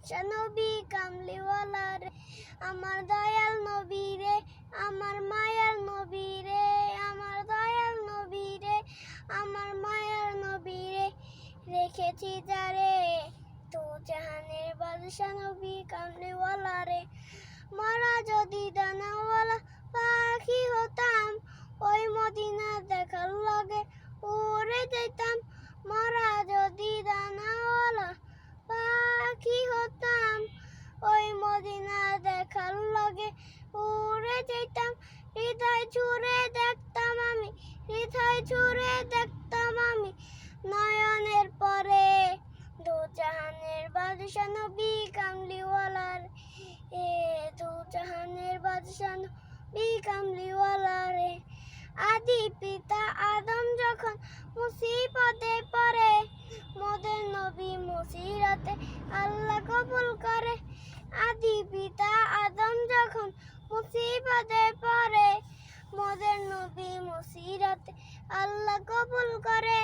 বাদশা নবী কামলিওয়ালা রে, আমার দয়াল নবী রে, আমার মায়ার নবী রে, আমার দয়াল নবী রে, আমার মায়ার নবী রে, রেখেছি যারে তো জাহানের বাদশা নবী কামলিওয়ালা রে। মরা যদি দানাওয়ালা পাখি হতাম, ওই মদিনা দেখার লগে উড়ে যেতাম। মরা যদি দানাওয়ালা পাখি হতাম, ওই মদিনা দেখার লগে উড়ে যেতাম। হৃদয় ছুঁড়ে দেখতাম আমি, হৃদয় ছুঁড়ে দেখতাম আমি নয়নের পরে দু জাহানের বাদশা নবী কামলিওয়ালা রে, দু জাহানের বাদশা নবী কামলিওয়ালা রে। আদি পিতা আদম যখন মুসিবতে পড়ে, মোদের নবী মুসিরাতে আল্লাহ কবুল করে। আদি পিতা আদম যখন মুসিবতে পড়ে, মোদের নবী মুসিরাতে আল্লাহ কবুল করে।